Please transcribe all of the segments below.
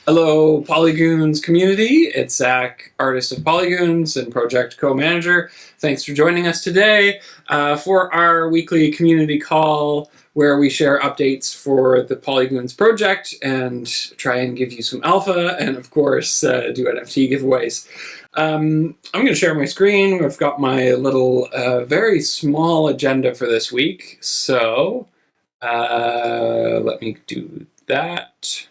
Hello, Polygoonz community. It's Zach, artist of Polygoonz and project co-manager. Thanks for joining us today for our weekly community call where we share updates for the Polygoonz project and try and give you some alpha and, of course, do NFT giveaways. I'm going to share my screen. I've got my little, very small agenda for this week. So let me do that.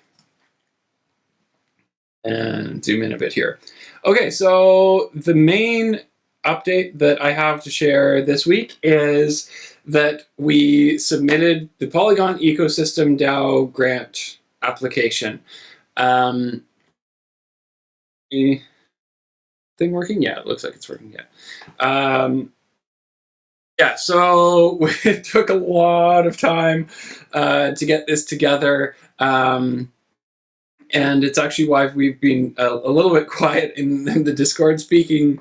And zoom in a bit here. Okay, so the main update that I have to share this week is that we submitted the Polygon Ecosystem DAO grant application. Thing working? Yeah, it looks like it's working. Yeah. Yeah, so it took a lot of time to get this together. And it's actually why we've been a little bit quiet in the Discord, speaking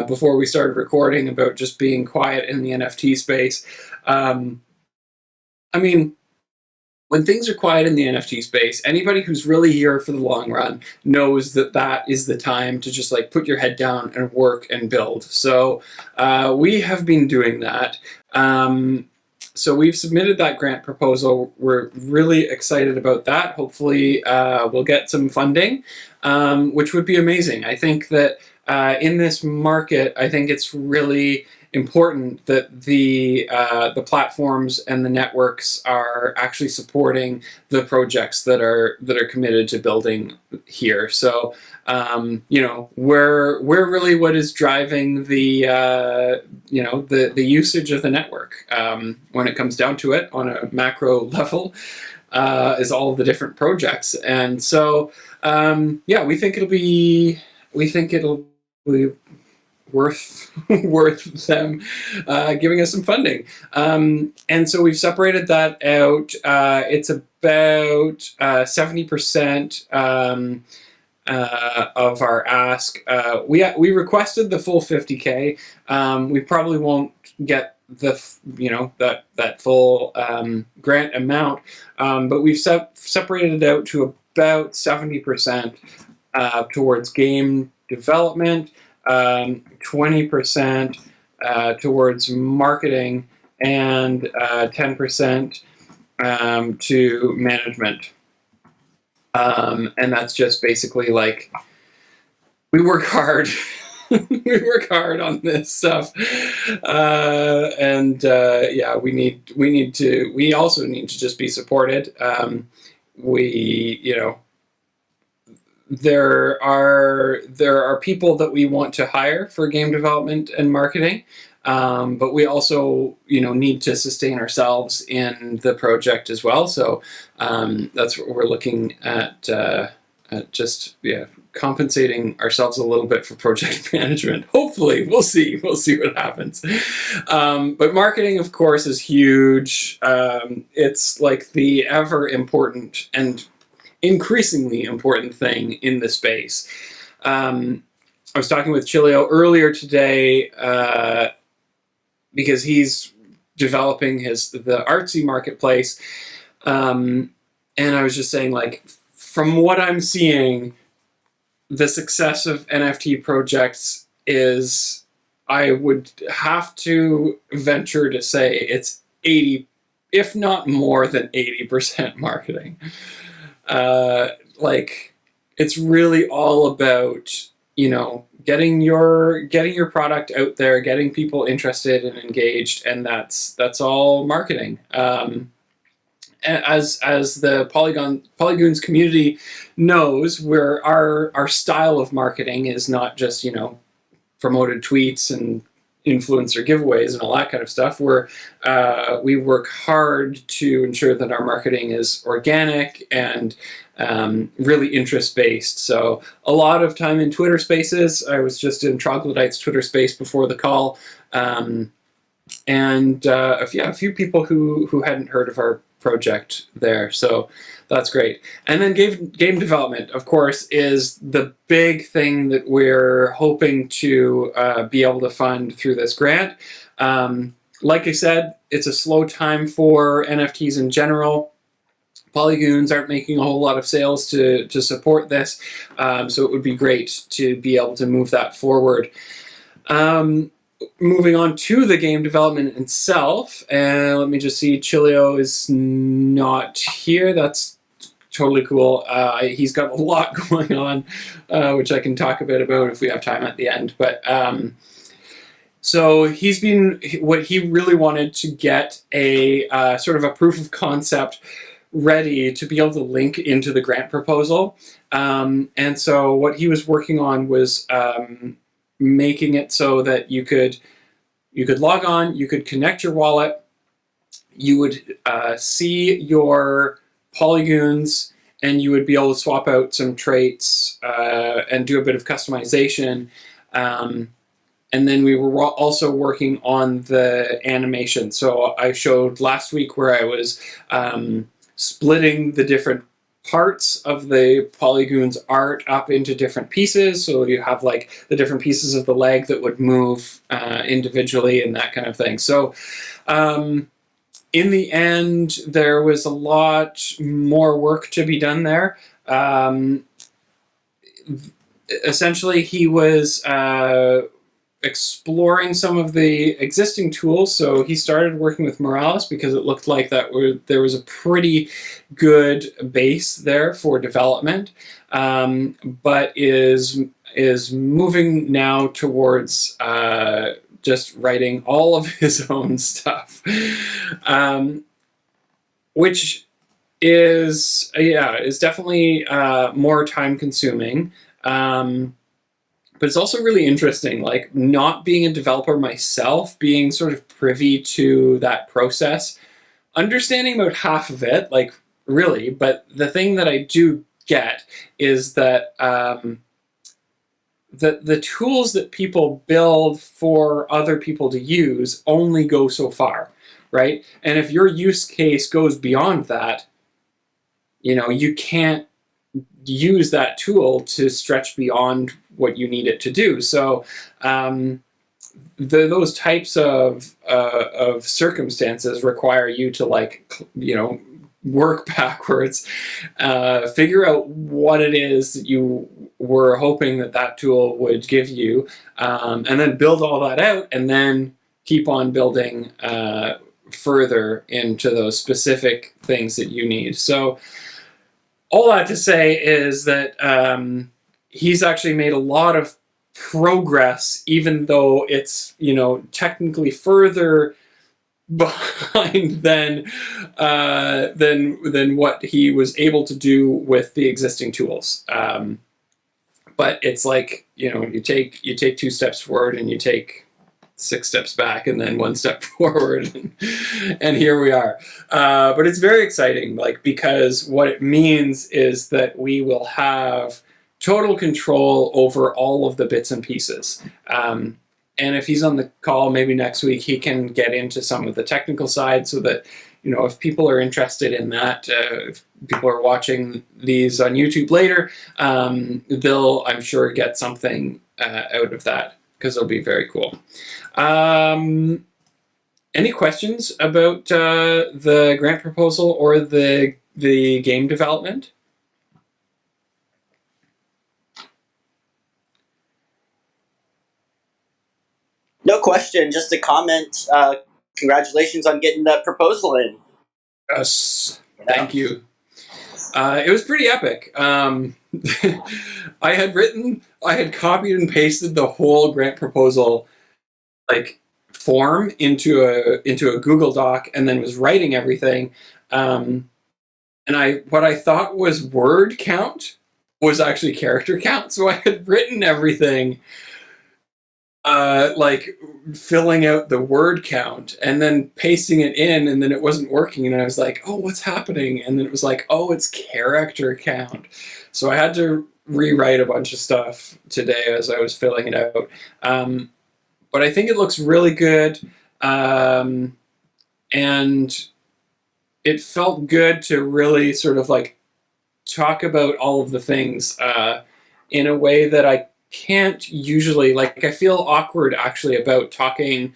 before we started recording about just being quiet in the NFT space. I mean, when things are quiet in the NFT space, anybody who's really here for the long run knows that that is the time to just like put your head down and work and build. So we have been doing that. So we've submitted that grant proposal. We're really excited about that. Hopefully we'll get some funding, which would be amazing. I think that in this market, I think it's really important that the platforms and the networks are actually supporting the projects that are committed to building here. So you know, we're really what is driving the you know, the usage of the network when it comes down to it on a macro level is all of the different projects. And so yeah, we think it'll be worth them giving us some funding. And so we've separated that out. It's about 70% of our ask. We requested the full 50K. We probably won't get the that full grant amount, but we've separated it out to about 70% towards game development, 20% towards marketing, and 10% to management. And that's just basically like, we work hard. We work hard on this stuff, and yeah, we also need to just be supported. You know, there are people that we want to hire for game development and marketing, but we also, you know, need to sustain ourselves in the project as well. So that's what we're looking at just compensating ourselves a little bit for project management. Hopefully, we'll see what happens. But marketing, of course, is huge. It's like the ever important and increasingly important thing in the space. I was talking with Chilio earlier today because he's developing the artsy marketplace, and I was just saying, like, from what I'm seeing, the success of NFT projects is, I would have to venture to say, it's 80, if not more than 80% marketing. Like, it's really all about, you know, getting your product out there, getting people interested and engaged, and that's all marketing. As the Polygoonz community knows, where our style of marketing is not just, you know, promoted tweets and influencer giveaways and all that kind of stuff. We work hard to ensure that our marketing is organic and really interest-based. So a lot of time in Twitter spaces. I was just in Troglodyte's Twitter space before the call, and a few people who hadn't heard of our project there. So that's great. And then game development, of course, is the big thing that we're hoping to be able to fund through this grant. Like I said, it's a slow time for NFTs in general. Polygoonz aren't making a whole lot of sales to support this, so it would be great to be able to move that forward. Moving on to the game development itself, and let me just see, Chilio is not here. That's totally cool. He's got a lot going on, which I can talk a bit about if we have time at the end. But so what he really wanted to get a sort of a proof of concept ready to be able to link into the grant proposal. And so what he was working on was making it so that you could log on, you could connect your wallet, you would see your Polygoonz, and you would be able to swap out some traits and do a bit of customization. And then we were also working on the animation. So I showed last week where I was splitting the different parts of the Polygoonz art up into different pieces. So you have like the different pieces of the leg that would move individually and that kind of thing. So in the end, there was a lot more work to be done there. Essentially, he was exploring some of the existing tools. So he started working with Morales because it looked like there was a pretty good base there for development, but is moving now towards just writing all of his own stuff, which is definitely more time consuming. But it's also really interesting, like not being a developer myself, being sort of privy to that process, understanding about half of it, like really, but the thing that I do get is that the tools that people build for other people to use only go so far, right? And if your use case goes beyond that, you can't use that tool to stretch beyond what you need it to do. So those types of circumstances require you to work backwards, figure out what it is that you were hoping that tool would give you, and then build all that out, and then keep on building further into those specific things that you need. So all that to say is that he's actually made a lot of progress, even though it's technically further behind than what he was able to do with the existing tools. But it's like you take 2 steps forward and you take 6 steps back and then 1 step forward, and here we are. But it's very exciting, because what it means is that we will have total control over all of the bits and pieces. And if he's on the call, maybe next week, he can get into some of the technical side so that, if people are interested in that, if people are watching these on YouTube later, they'll, I'm sure, get something out of that, because it'll be very cool. Any questions about the grant proposal or the game development? No question, just a comment. Congratulations on getting that proposal in. Yes, thank you. It was pretty epic. I had copied and pasted the whole grant proposal form into a Google Doc, and then was writing everything. And what I thought was word count was actually character count. So I had written everything, filling out the word count and then pasting it in, and then it wasn't working. And I was like, oh, what's happening? And then it was like, oh, it's character count. So I had to rewrite a bunch of stuff today as I was filling it out. But I think it looks really good. And it felt good to really sort of talk about all of the things in a way that I can't usually, I feel awkward actually about talking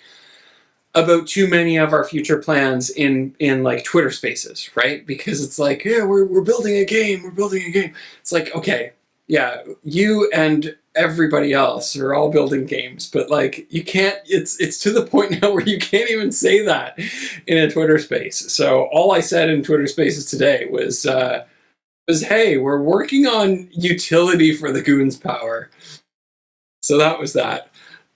about too many of our future plans in like Twitter Spaces, right? Because it's like, yeah, we're building a game, we're building a game. It's like, okay, yeah, you and everybody else are all building games, but like you can't. It's to the point now where you can't even say that in a Twitter Space. So all I said in Twitter Spaces today was, hey, we're working on utility for the Goonz power. So that was that.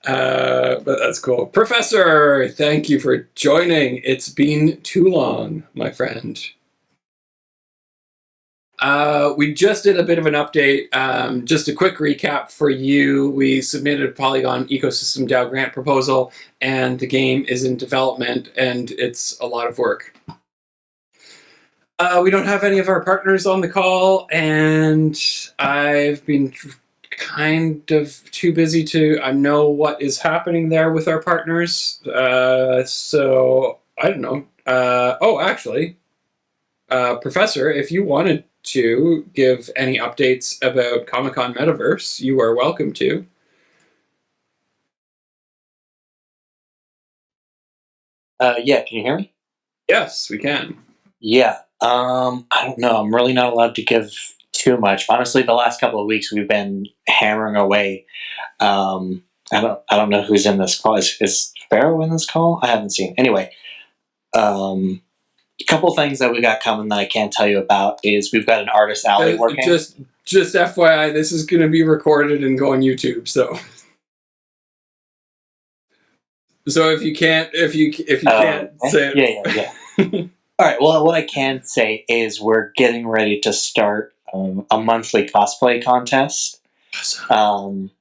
But that's cool. Professor, thank you for joining. It's been too long, my friend. We just did a bit of an update. Just a quick recap for you. We submitted a Polygon Ecosystem DAO grant proposal, and the game is in development, and it's a lot of work. We don't have any of our partners on the call, and I've been kind of too busy to know what is happening there with our partners. So I don't know. Actually, Professor, if you wanted to give any updates about Comic-Con Metaverse, you are welcome to. Yeah, can you hear me? Yes, we can. Yeah. I don't know. I'm really not allowed to give too much. Honestly, the last couple of weeks we've been hammering away. I don't know who's in this call. Is Pharaoh in this call? I haven't seen. Anyway, a couple things that we got coming that I can't tell you about is we've got an artist alley working. Just FYI, this is going to be recorded and go on YouTube. So if you can't say it. Yeah. All right. Well, what I can say is we're getting ready to start a monthly cosplay contest. Awesome.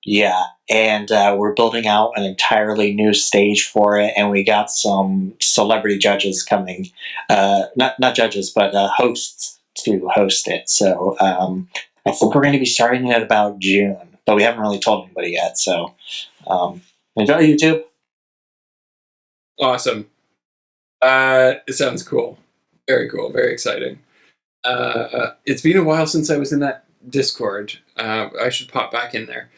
Yeah, and we're building out an entirely new stage for it, and we got some celebrity judges coming. Not judges, but hosts to host it. So I think we're going to be starting it at about June, but we haven't really told anybody yet. So enjoy YouTube. Awesome. It sounds cool. Very cool. Very exciting. It's been a while since I was in that Discord. I should pop back in there.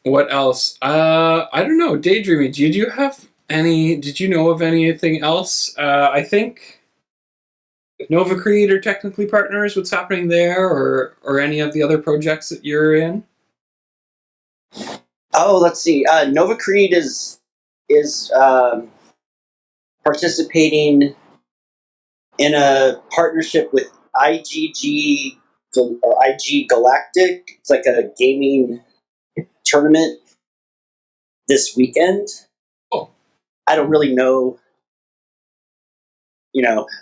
What else? I don't know. Daydreaming. Did you know of anything else? I think Nova Creed are technically partners. What's happening there, or any of the other projects that you're in? Oh, let's see. Nova Creed is participating in a partnership with IGG or IG Galactic. It's like a gaming tournament this weekend. Oh, I don't really know,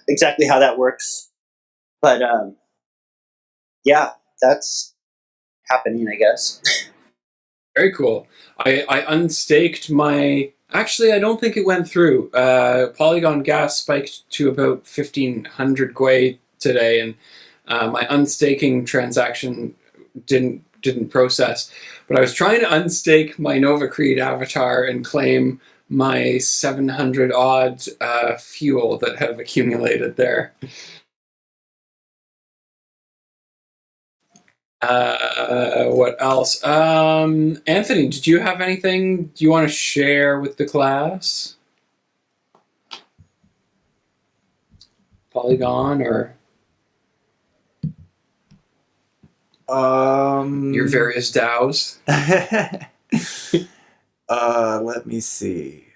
exactly how that works, but yeah, that's happening, I guess. very cool. I unstaked my. Actually, I don't think it went through. Polygon gas spiked to about 1,500 Gwei today, and my unstaking transaction didn't process. But I was trying to unstake my Nova Creed avatar and claim my 700 odd fuel that have accumulated there. What else? Anthony, did you have anything you want to share with the class? Polygon or your various DAOs? Let me see.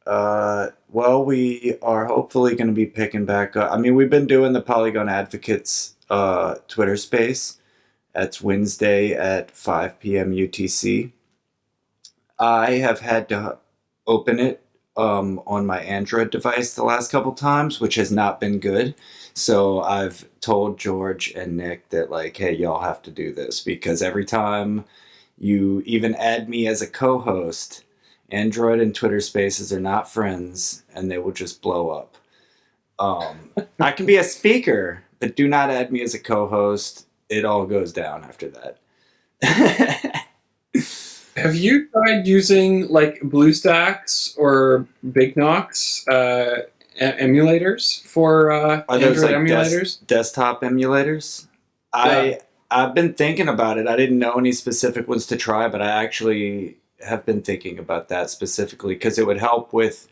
Well, we are hopefully going to be picking back up. I mean, we've been doing the Polygon Advocates Twitter space. That's Wednesday at 5 p.m. UTC. I have had to open it on my Android device the last couple times, which has not been good. So I've told George and Nick that, like, hey, y'all have to do this, because every time you even add me as a co-host, Android and Twitter Spaces are not friends, and they will just blow up. I can be a speaker, but do not add me as a co-host. It all goes down after that. Have you tried using like BlueStacks or Big Knox emulators for Are Android those like emulators? desktop emulators? Yeah. I've been thinking about it. I didn't know any specific ones to try, but I actually have been thinking about that specifically because it would help with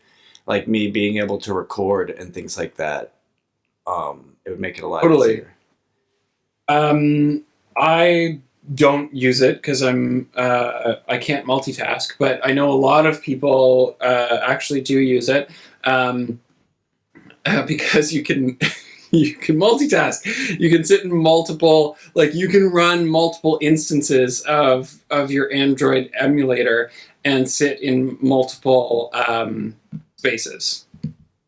like me being able to record and things like that. It would make it a lot Totally. easier. I don't use it because I can't multitask, but I know a lot of people actually do use it because you can you can multitask. You can sit in multiple, like you can run multiple instances of your Android emulator and sit in multiple spaces,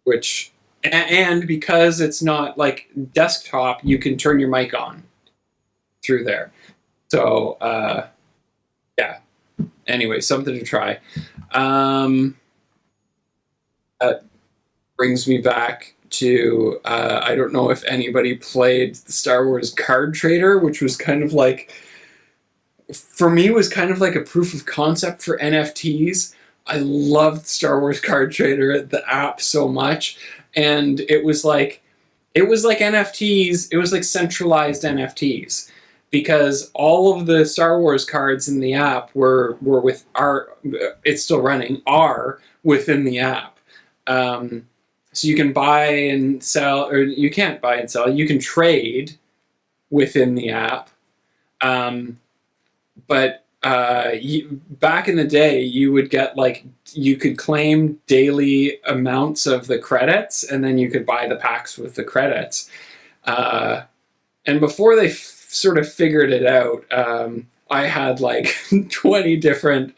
which and because it's not like desktop, you can turn your mic on through there. So yeah. Anyway, something to try. That brings me back to I don't know if anybody played the Star Wars Card Trader, which was kind of like, for me, was kind of like a proof of concept for NFTs. I loved Star Wars Card Trader, the app, so much, and it was like NFTs. It was like centralized NFTs because all of the Star Wars cards in the app were with it's still running, are within the app. So you can buy and sell, or you can't buy and sell. You can trade within the app. But back in the day, you would get you could claim daily amounts of the credits, and then you could buy the packs with the credits. And before they sort of figured it out, I had like 20 different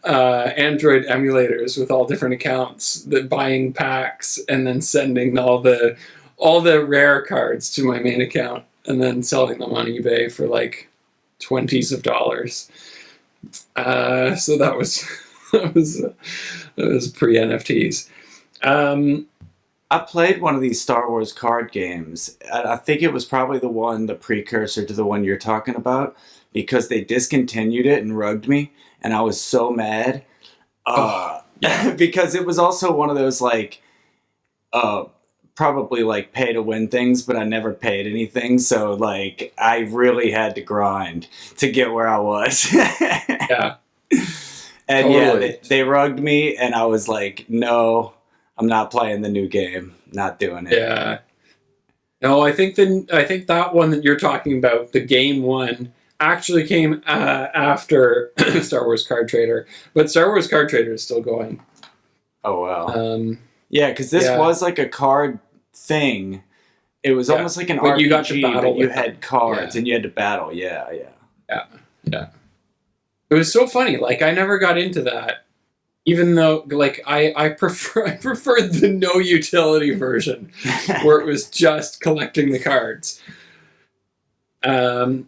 Android emulators with all different accounts, that buying packs and then sending all the rare cards to my main account and then selling them on eBay for like $20s of dollars. So that was that was pre NFTs. I played one of these Star Wars card games. I think it was probably the precursor to the one you're talking about, because they discontinued it and rugged me, and I was so mad. Because it was also one of those probably like pay to win things, but I never paid anything, so like I really had to grind to get where I was. Yeah. And totally. yeah, they rugged me, and I was like, no, I'm not playing the new game. Not doing it. Yeah. No, I think that one that you're talking about, the game one, actually came after Star Wars Card Trader, but Star Wars Card Trader is still going. Oh wow. Yeah, because this was like a card thing. It was almost like an RPG, you got to battle, but you had cards and you had to battle. Yeah. It was so funny. Like I never got into that, even though like I preferred the no utility version, where it was just collecting the cards. So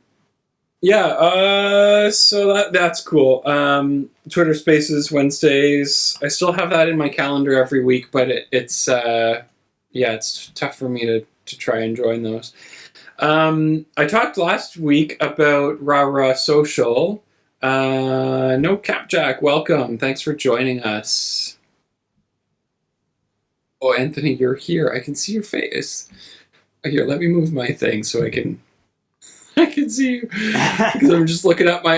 that's cool. Twitter Spaces Wednesdays. I still have that in my calendar every week, but it's tough for me to try and join those. I talked last week about Rahrah Social. No Capjack, welcome. Thanks for joining us. Oh, Anthony, you're here. I can see your face. Here, let me move my thing so I can see you, because I'm just looking at my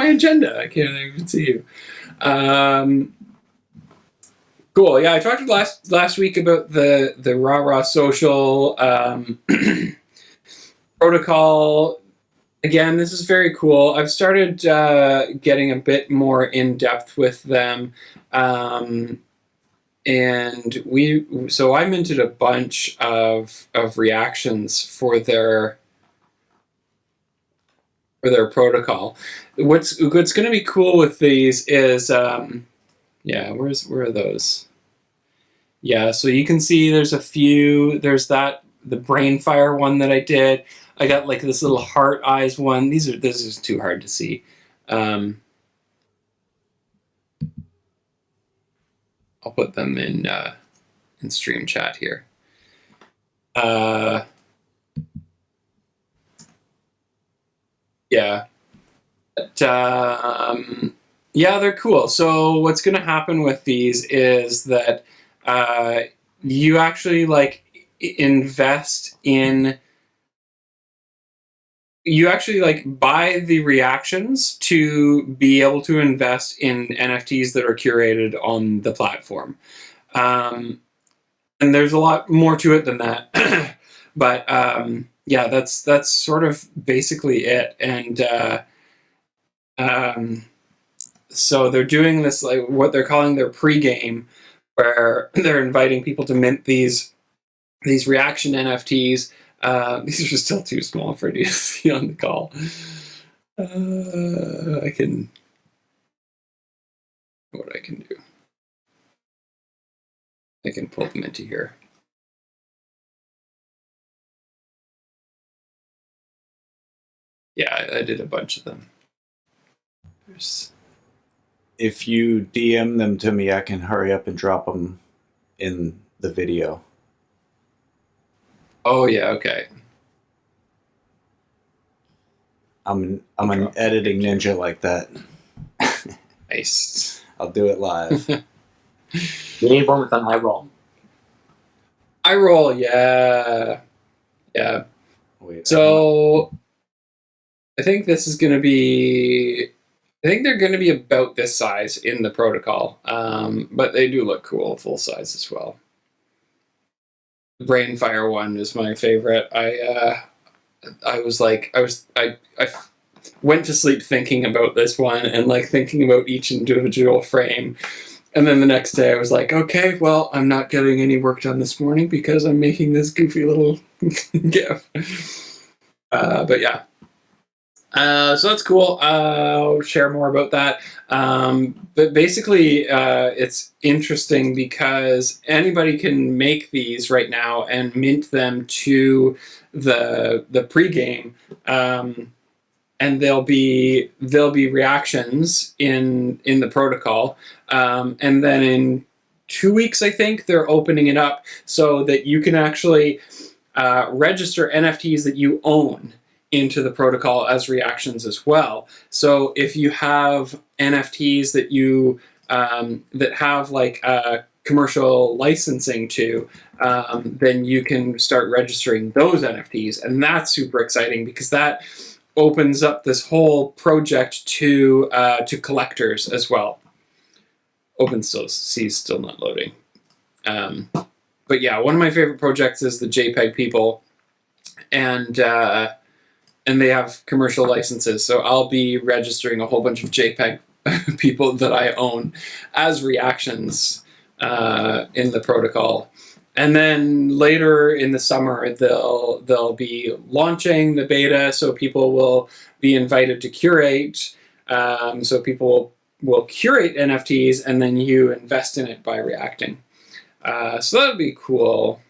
agenda. I can't even see you. Cool. Yeah, I talked last week about the Rahrah Social protocol. Again, this is very cool. I've started getting a bit more in depth with them, and so I minted a bunch of reactions for their protocol. What's going to be cool with these is where are those? Yeah, so you can see there's a few. There's the Brainfire one that I did. I got like this little heart eyes one. This is too hard to see. I'll put them in stream chat here. Yeah. But, they're cool. So what's going to happen with these is that you actually like invest in you actually like buy the reactions to be able to invest in NFTs that are curated on the platform. And there's a lot more to it than that. But yeah, that's sort of basically it. And so they're doing this, like what they're calling their pregame, where they're inviting people to mint these reaction NFTs. These are still too small for you to see on the call. I can do. I can pull them into here. Yeah, I did a bunch of them. If you DM them to me, I can hurry up and drop them in the video. Oh yeah, okay. I'm an editing ninja like that. Nice. I'll do it live. You need one with an eye roll. I roll, yeah. Wait, So I think this is going to be. I think they're going to be about this size in the protocol, but they do look cool, full size as well. The Brainfire one is my favorite. I went to sleep thinking about this one and like thinking about each individual frame. And then the next day I was like, okay, well, I'm not getting any work done this morning because I'm making this goofy little GIF. But yeah. So that's cool. I'll share more about that. But basically, it's interesting because anybody can make these right now and mint them to the pregame. And there'll be reactions in the protocol, and then in 2 weeks, I think they're opening it up so that you can actually register NFTs that you own into the protocol as reactions as well. So if you have NFTs that you that have like commercial licensing to, then you can start registering those NFTs, and that's super exciting because that opens up this whole project to collectors as well. OpenSea's still not loading. But yeah, one of my favorite projects is the JPEG people, and they have commercial licenses. So I'll be registering a whole bunch of JPEG people that I own as reactions in the protocol. And then later in the summer, they'll be launching the beta, so people will be invited to curate. So people will curate NFTs, and then you invest in it by reacting. So that'll be cool.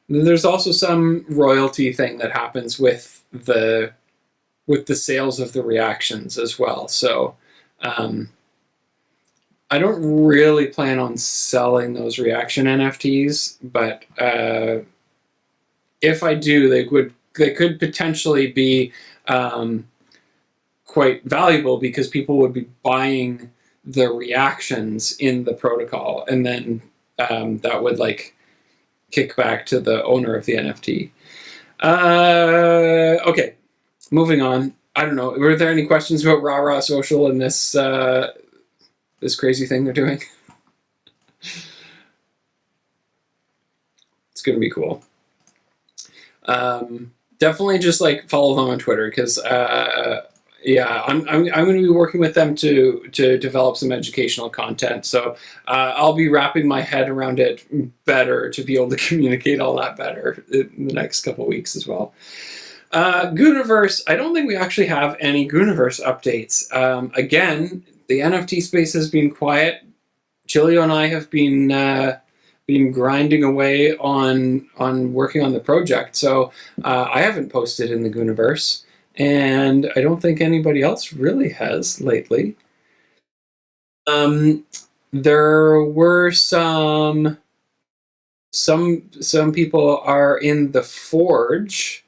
There's also some royalty thing that happens with the sales of the reactions as well. So I don't really plan on selling those reaction NFTs, but if I do, they could potentially be quite valuable because people would be buying the reactions in the protocol, and then that would like kick back to the owner of the NFT. Okay, moving on. I don't know. Were there any questions about Rahrah Social and this this crazy thing they're doing? It's going to be cool. Definitely just like follow them on Twitter because yeah, I'm going to be working with them to develop some educational content. So I'll be wrapping my head around it better to be able to communicate all that better in the next couple of weeks as well. Gooniverse, I don't think we actually have any Gooniverse updates. Again, the NFT space has been quiet. Chilio and I have been grinding away on working on the project. So I haven't posted in the Gooniverse, and I don't think anybody else really has lately. There were some people are in the Forge.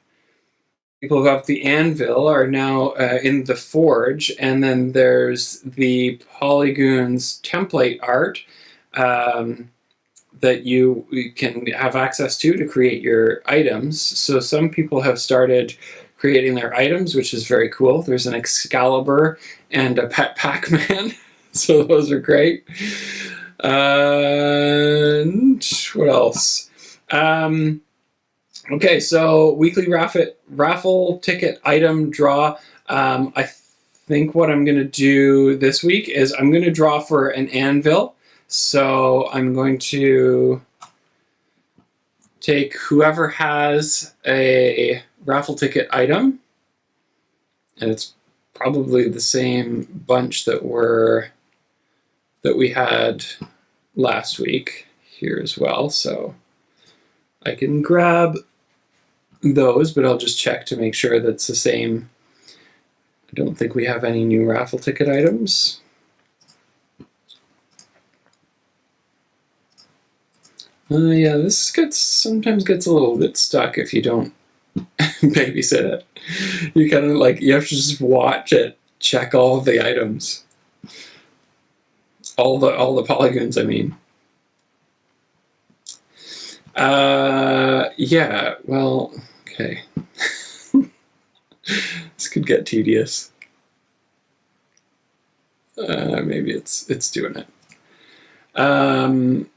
People who have the Anvil are now in the Forge, and then there's the Polygoonz template art that you can have access to create your items. So some people have started creating their items, which is very cool. There's an Excalibur and a pet Pac-Man, so those are great. And what else? Okay, so weekly raffle ticket item draw. I think what I'm going to do this week is I'm going to draw for an anvil. So I'm going to take whoever has a raffle ticket item, and it's probably the same bunch that we had last week here as well. So I can grab those, but I'll just check to make sure that's the same. I don't think we have any new raffle ticket items. Yeah, this sometimes gets a little bit stuck if you don't babysit it. You kind of like, you have to just watch it, check all of the items. All the Polygoonz, I mean. Yeah, well, okay. This could get tedious. Maybe it's doing it. And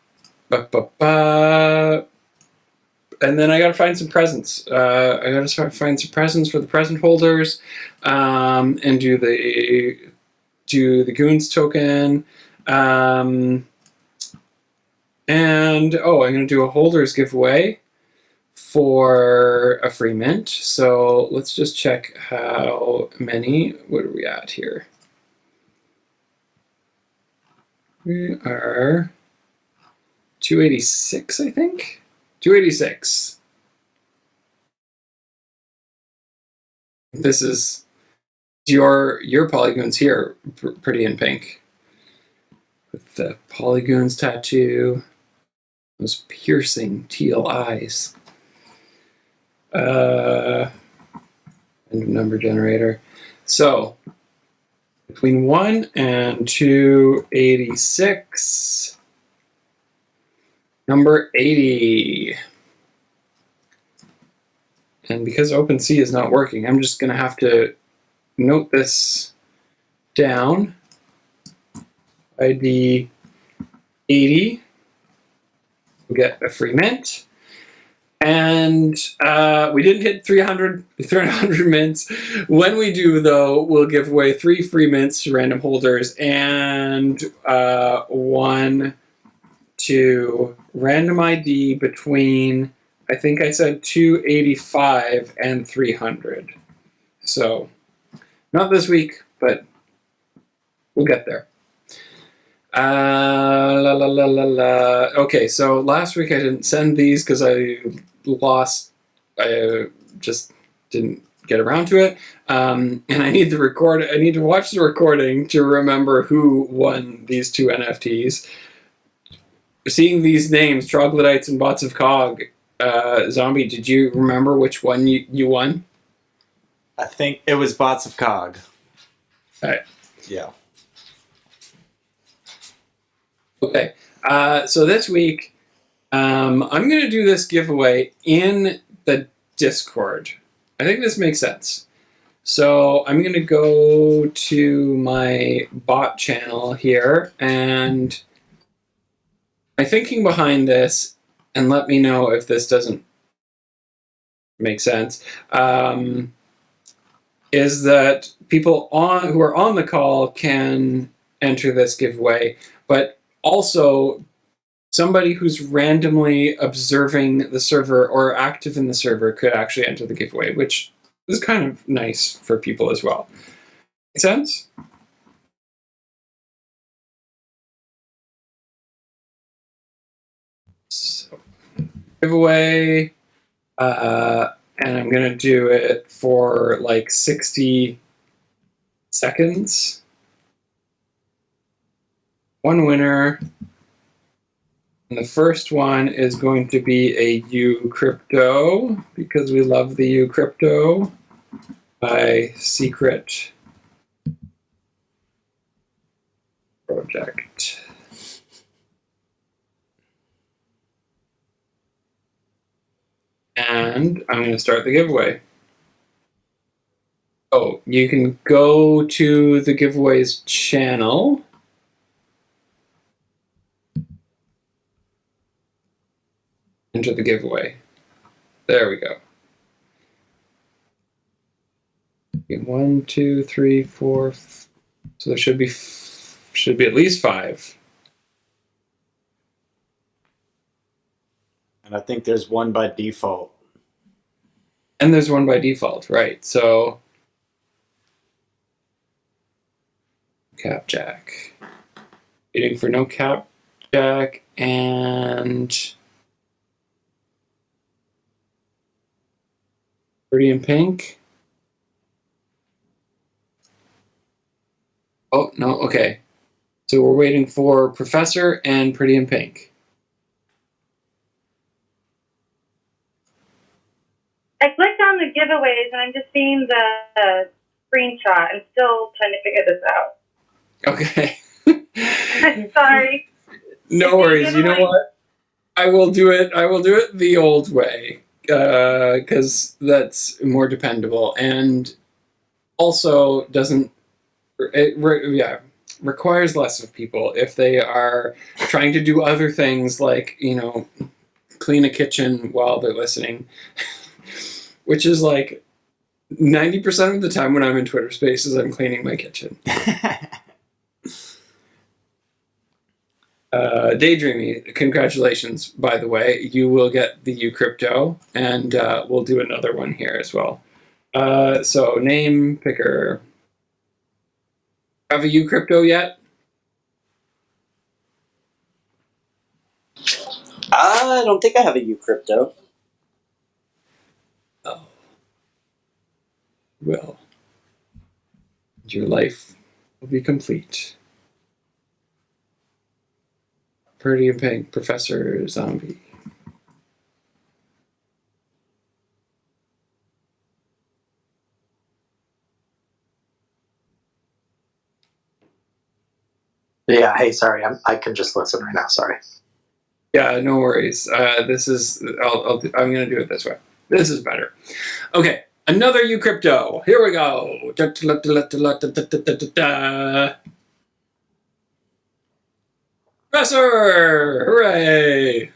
then I gotta find some presents. I gotta start find some presents for the present holders, and do the Goonz token. And I'm gonna do a holders giveaway for a free mint. So let's just check how many. What are we at here? We are 286, I think. 286. This is your Polygoonz here, pretty in pink, with the Polygoonz tattoo, those piercing teal eyes. And number generator. So between 1 and 286. Number 80. And because OpenSea is not working, I'm just going to have to note this down. ID 80. We'll get a free mint. And we didn't hit 300 mints. When we do, though, we'll give away 3 free mints to random holders and 1 to random ID between, I think I said 285 and 300. So, not this week, but we'll get there. Okay, so last week I didn't send these because I just didn't get around to it. And I need to watch the recording to remember who won these 2 NFTs. Seeing these names, Troglodytes and Bots of Cog, Zombie, did you remember which one you won? I think it was Bots of Cog. All right. Yeah. Okay, so this week, I'm going to do this giveaway in the Discord. I think this makes sense. So I'm going to go to my bot channel here, and my thinking behind this, and let me know if this doesn't make sense, is that people who are on the call can enter this giveaway, but also somebody who's randomly observing the server or active in the server could actually enter the giveaway, which is kind of nice for people as well. Make sense? So, giveaway, and I'm gonna do it for like 60 seconds. 1 winner. And the first one is going to be a U Crypto, because we love the U Crypto, by Secret Project. And I'm going to start the giveaway. you can go to the giveaways channel. Enter the giveaway. There we go. 1, 2, 3, 4. So there should be at least 5. And I think there's one by default. And there's one by default, right? So cap jack. Waiting for no cap jack and pretty in pink. Oh, no, okay. So we're waiting for Professor and Pretty in Pink. I clicked on the giveaways and I'm just seeing the screenshot. I'm still trying to figure this out. Okay. I'm sorry. No worries. You know what? I will do it the old way because that's more dependable and also requires less of people if they are trying to do other things like, clean a kitchen while they're listening, which is like 90% of the time when I'm in Twitter Spaces, I'm cleaning my kitchen. Daydreamy, congratulations, by the way. You will get the uCrypto, and we'll do another one here as well. So, name picker. Have a uCrypto yet? I don't think I have a uCrypto. Oh. Well, your life will be complete. Pretty in Pink, Professor Zombie. Yeah, hey, sorry, I can just listen right now, sorry. Yeah, no worries. I'm going to do it this way. This is better. Okay, another uCrypto. Here we go. Professor! Hooray!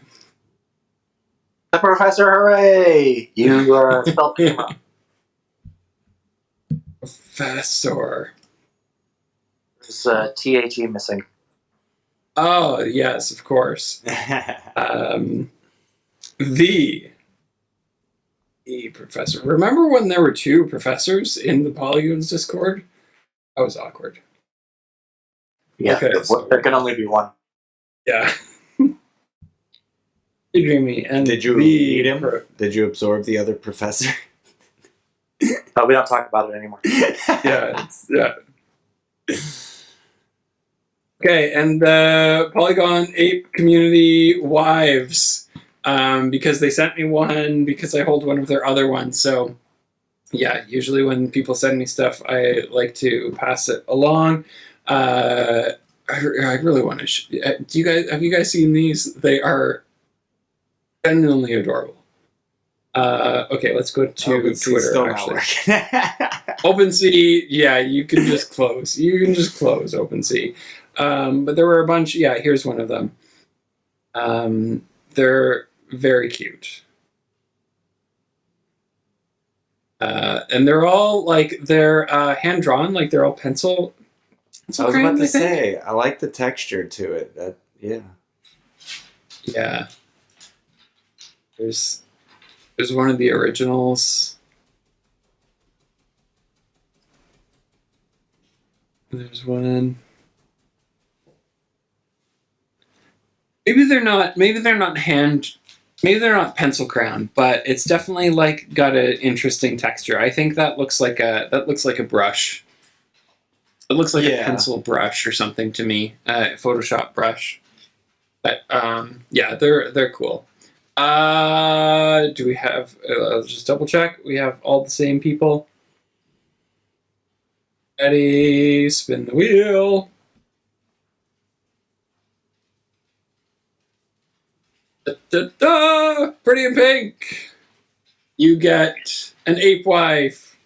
The Professor, hooray! You spelled the name wrong. Professor. There's a THE missing. Oh, yes, of course. The professor. Remember when there were 2 professors in the Polygoonz Discord? That was awkward. Yeah, Okay, there can only be one. Yeah. Dreamy. And did you eat him? Did you absorb the other professor? Oh, we don't talk about it anymore. Yeah. Okay, and the Polygon Ape Community Wives, because they sent me one because I hold one of their other ones. So, yeah, usually when people send me stuff, I like to pass it along. I really want to. Have you guys seen these? They are genuinely adorable. Okay, let's go to Twitter. Still actually, OpenSea. OpenSea. Yeah, you can just close. You can just close OpenSea. But there were a bunch. Yeah, here's one of them. They're very cute. And they're all they're hand drawn, like they're all pencil. I was about to say, I like the texture to it. Yeah. There's one of the originals. There's one. Maybe they're not pencil crown, but it's definitely got an interesting texture. I think that looks like a brush. It looks like a pencil brush or something to me, Photoshop brush. But yeah, they're cool. Do we have? I'll just double check. We have all the same people. Ready? Spin the wheel. Da, da, da. Pretty in Pink. You get an ape wife.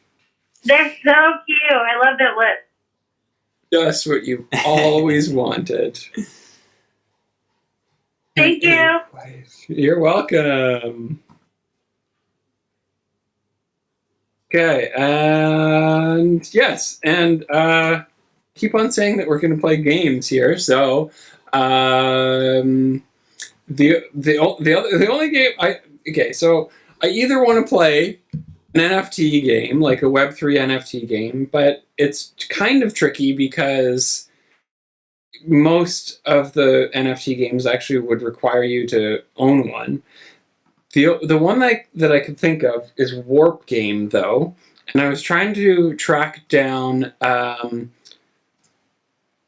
They're so cute. I love their lips. Just what you always wanted. Thank you. You're welcome. Okay, and yes, and keep on saying that we're going to play games here. So the only game so I either want to play an NFT game, like a Web3 NFT game, but it's kind of tricky because most of the NFT games actually would require you to own one. The one that I could think of is Warp Game, though, and I was trying to track down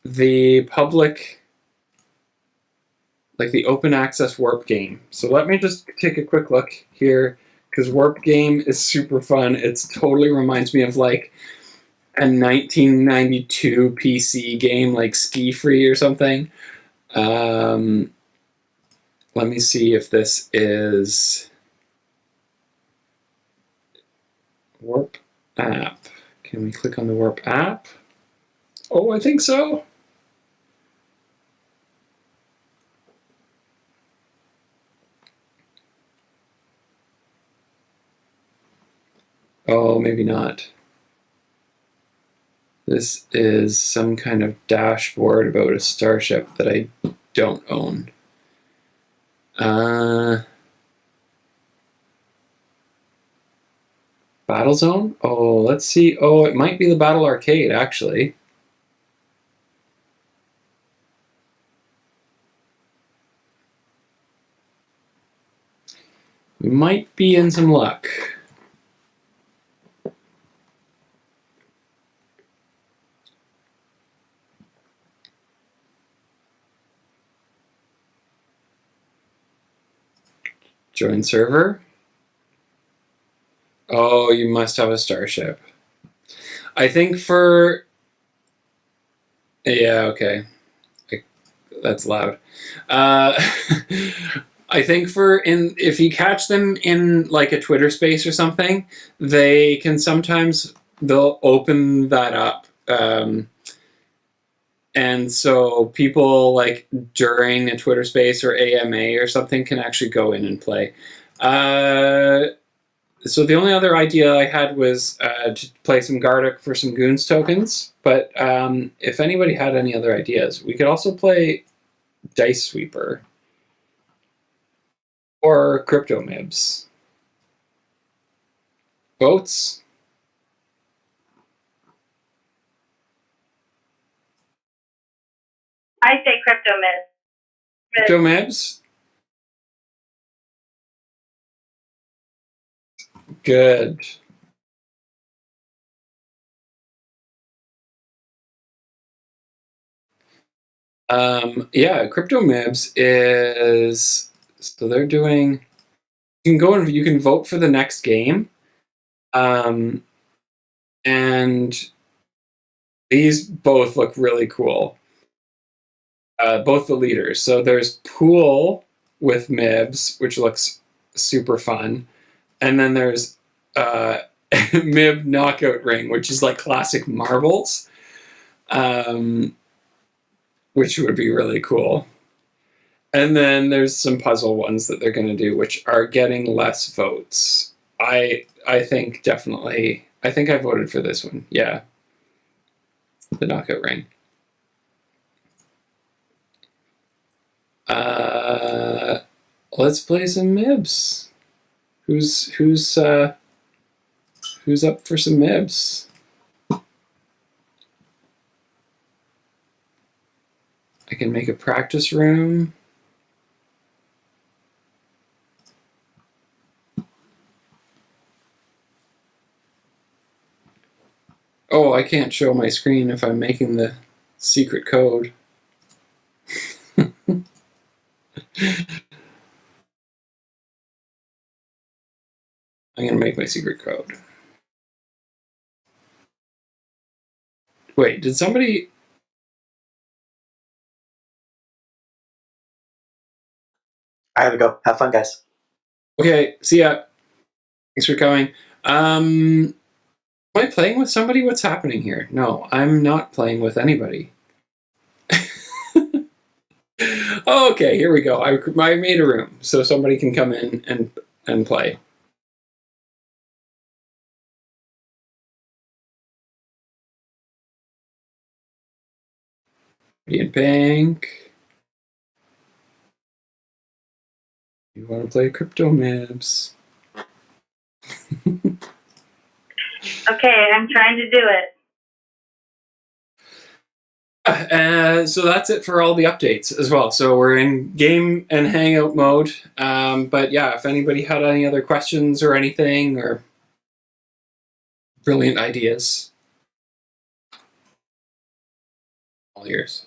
the public, like the open access Warp Game. So let me just take a quick look here, because Warp Game is super fun. It totally reminds me of like a 1992 PC game, like Ski Free or something. Let me see if this is Warp app. Can we click on the Warp app? Oh, I think so. Oh, maybe not. This is some kind of dashboard about a starship that I don't own. Battle Zone? Oh, let's see. Oh, it might be the Battle Arcade, actually. We might be in some luck. Join server. Oh, you must have a starship. I think for... Yeah, okay. That's loud. I think if you catch them in like a Twitter space or something, they'll open that up. And so people like during a Twitter space or AMA or something can actually go in and play. So the only other idea I had was to play some Gartic for some Goons tokens. But if anybody had any other ideas, we could also play Dice Sweeper or Crypto Mibs. Votes? I say Crypto Mibs. Crypto Mibs? Good. Yeah, Crypto Mibs is... So they're doing... You can go and you can vote for the next game. And these both look really cool. Both the leaders. So there's Pool with Mibs, which looks super fun. And then there's Mib Knockout Ring, which is like classic marbles, which would be really cool. And then there's some puzzle ones that they're going to do, which are getting less votes. I think definitely... I think I voted for this one. Yeah. The Knockout Ring. Let's play some Mibs. Who's up for some Mibs? I can make a practice room. Oh, I can't show my screen if I'm making the secret code. I'm going to make my secret code. Wait, did somebody... I have to go. Have fun, guys. Okay, see ya. Thanks for coming. Am I playing with somebody? What's happening here? No, I'm not playing with anybody. Okay, here we go. I made a room so somebody can come in and play. Indian Bank. You want to play Crypto Mibs? Okay, I'm trying to do it. So that's it for all the updates as well. So we're in game and hangout mode. But yeah, if anybody had any other questions or anything or brilliant ideas, all yours.